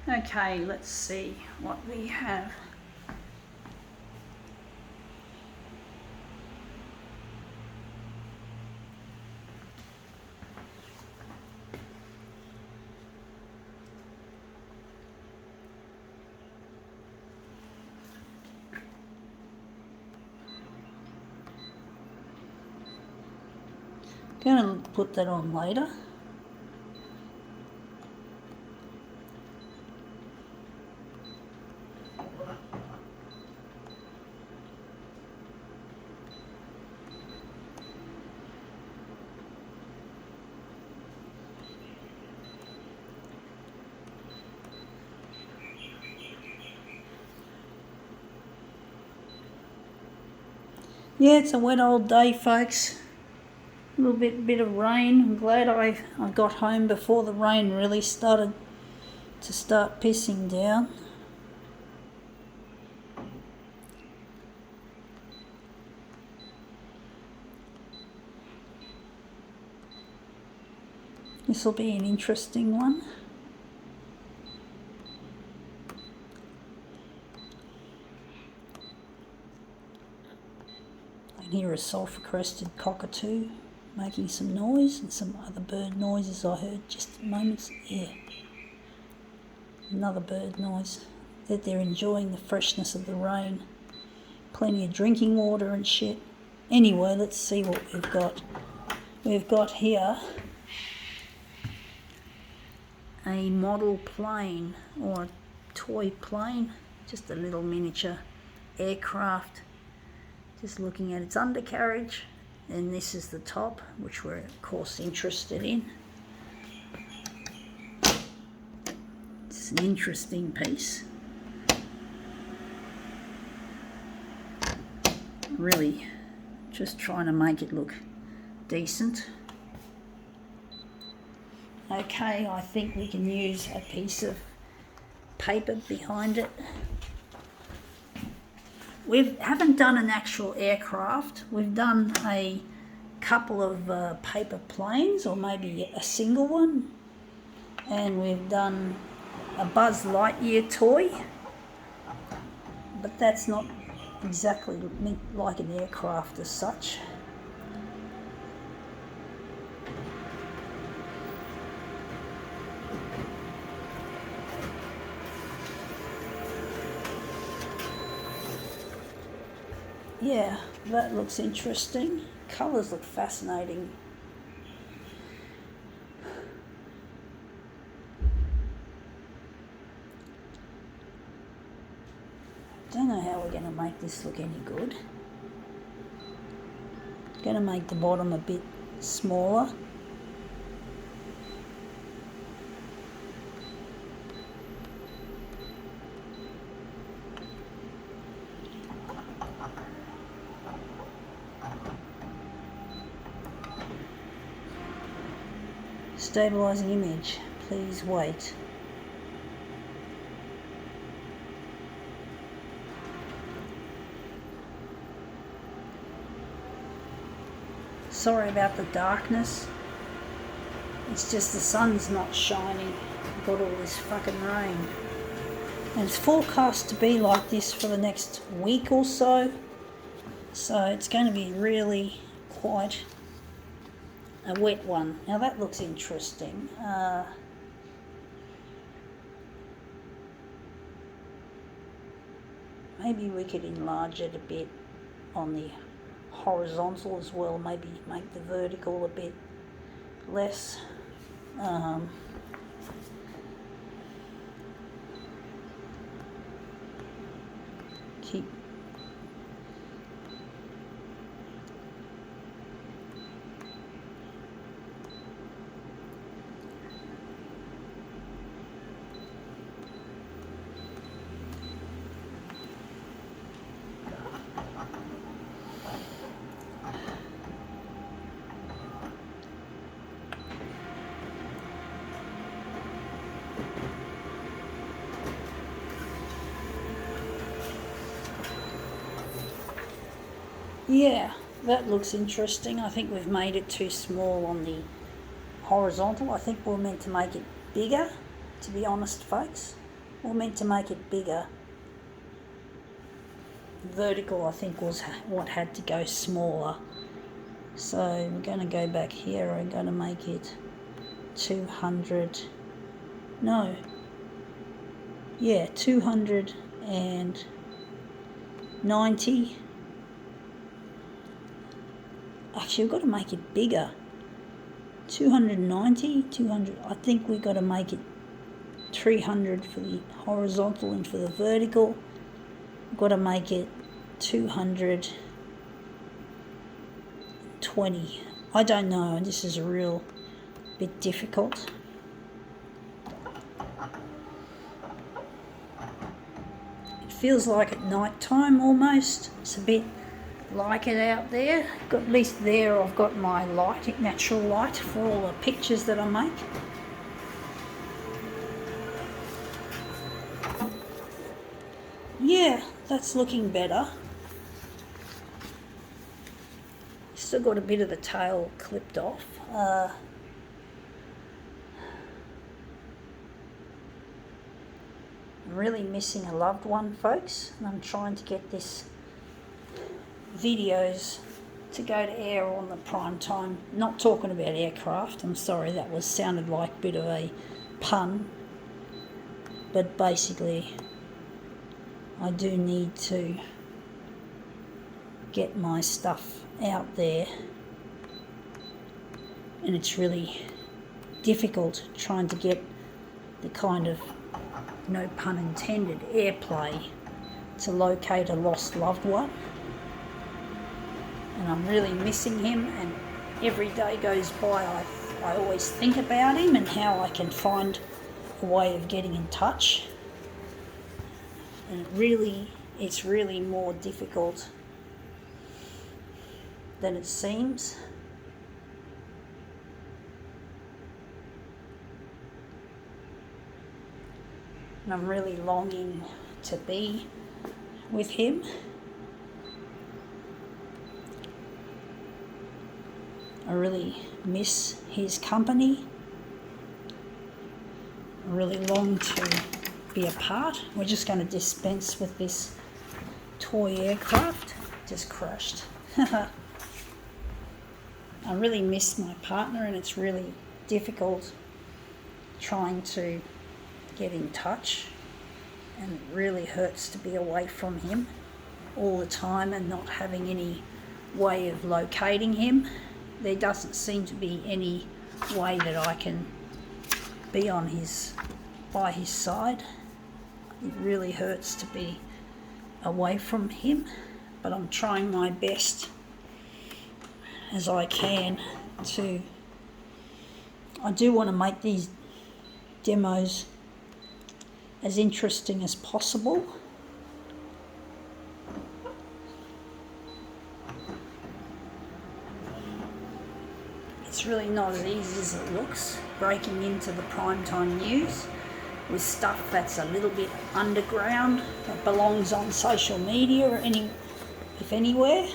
Okay, let's see what we have. Going to put that on later. Yeah, it's a wet old day, folks. A little bit of rain. I'm glad I got home before the rain really started to start pissing down. This will be an interesting one. I can hear a sulphur-crested cockatoo making some noise and some other bird noises I heard just moments. Yeah, another bird noise. That they're enjoying the freshness of the rain. Plenty of drinking water and shit. Anyway, let's see what we've got. We've got here a model plane or a toy plane, just a little miniature aircraft. Just looking at its undercarriage, and this is the top, which we're of course interested in. It's an interesting piece. Really just trying to make it look decent. Okay, I think we can use a piece of paper behind it. We haven't done an actual aircraft. We've done a couple of paper planes, or maybe a single one. And we've done a Buzz Lightyear toy. But that's not exactly like an aircraft as such. Yeah, that looks interesting. Colours look fascinating. Don't know how we're going to make this look any good. Going to make the bottom a bit smaller. Stabilizing image, please wait. Sorry about the darkness. It's just the sun's not shining. We've got all this fucking rain. And it's forecast to be like this for the next week or so. So it's going to be really quite a wet one. Now that looks interesting. Maybe we could enlarge it a bit on the horizontal as well. Maybe make the vertical a bit less. Keep Yeah, that looks interesting. I think we've made it too small on the horizontal. I think we're meant to make it bigger, to be honest, folks. We're meant to make it bigger. Vertical, I think, was what had to go smaller. So we're going to go back here. I'm going to make it 200. No. Yeah, 290. Actually, we've got to make it bigger. 290, 200. I think we've got to make it 300 for the horizontal and for the vertical. We've got to make it 220. I don't know. This is a real bit difficult. It feels like at night time almost. It's a bit like it out there. At least there I've got my light, natural light for all the pictures that I make. Yeah, that's looking better. Still got a bit of the tail clipped off. I'm really missing a loved one, folks, and I'm trying to get this videos to go to air on the prime time. Not talking about aircraft, I'm sorry, that sounded like a bit of a pun, but basically I do need to get my stuff out there, and it's really difficult trying to get the kind of, no pun intended, airplay to locate a lost loved one. And I'm really missing him, and every day goes by I always think about him and how I can find a way of getting in touch. And it's really more difficult than it seems. And I'm really longing to be with him. I really miss his company. I really long to be apart. We're just going to dispense with this toy aircraft. Just crashed. I really miss my partner, and it's really difficult trying to get in touch, and it really hurts to be away from him all the time and not having any way of locating him. There doesn't seem to be any way that I can be by his side. It really hurts to be away from him, but I'm trying my best as I can to. I do want to make these demos as interesting as possible. It's really not as easy as it looks, breaking into the primetime news with stuff that's a little bit underground, that belongs on social media or if anywhere.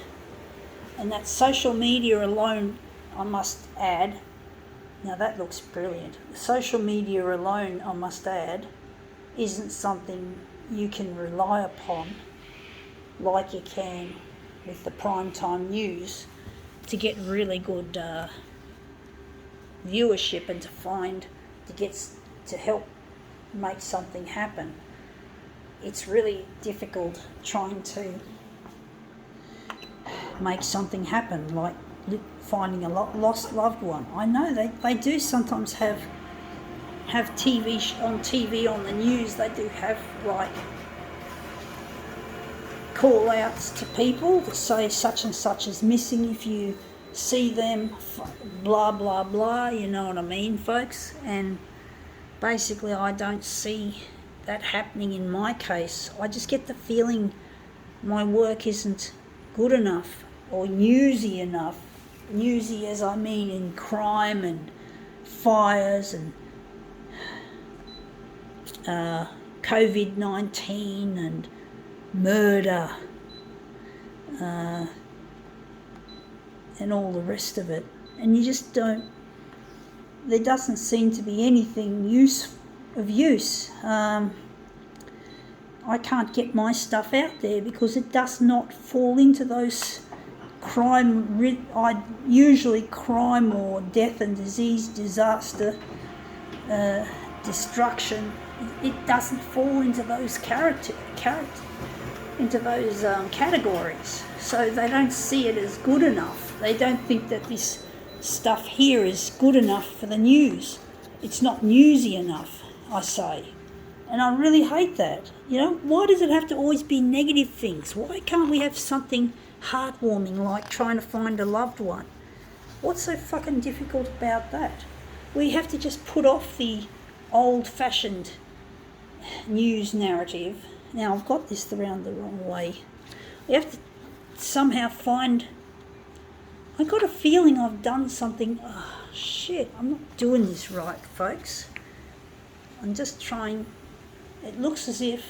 And that social media alone, I must add, now that looks brilliant. Social media alone, I must add, isn't something you can rely upon like you can with the primetime news to get really good viewership and to help make something happen. It's really difficult trying to make something happen, like finding a lost loved one. I know they do sometimes have TV on TV on the news. They do have like call outs to people that say such and such is missing. If you see them, blah blah blah, you know what I mean, folks. And basically I don't see that happening in my case. I just get the feeling my work isn't good enough or newsy enough. Newsy as I mean in crime and fires and COVID-19 and murder and all the rest of it. And you just don't, there doesn't seem to be anything of use. I can't get my stuff out there because it does not fall into those usually crime or death and disease, disaster, destruction. It doesn't fall into those categories. So they don't see it as good enough. They don't think that this stuff here is good enough for the news. It's not newsy enough, I say. And I really hate that. You know, why does it have to always be negative things? Why can't we have something heartwarming like trying to find a loved one? What's so fucking difficult about that? We have to just put off the old-fashioned news narrative. Now, I've got this around the wrong way. We have to somehow find... I got a feeling I've done something... Oh, shit, I'm not doing this right, folks. I'm just trying... It looks as if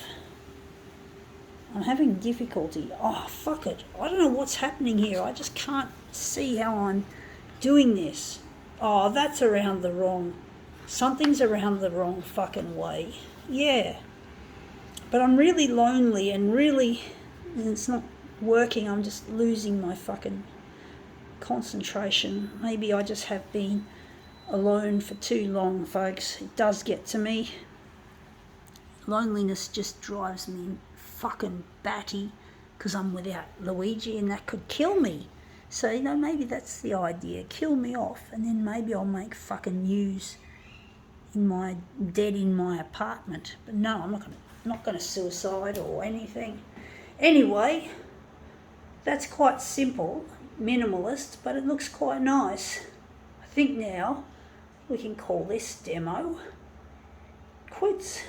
I'm having difficulty. Oh, fuck it. I don't know what's happening here. I just can't see how I'm doing this. Oh, that's around the wrong... Something's around the wrong fucking way. Yeah. But I'm really lonely and it's not working. I'm just losing my fucking concentration. Maybe I just have been alone for too long, folks. It does get to me. Loneliness just drives me fucking batty because I'm without Luigi and that could kill me. So, you know, maybe that's the idea. Kill me off and then maybe I'll make fucking news in my apartment. But no, I'm not going to suicide or anything. Anyway, that's quite simple, minimalist, but it looks quite nice. I think now we can call this demo quits.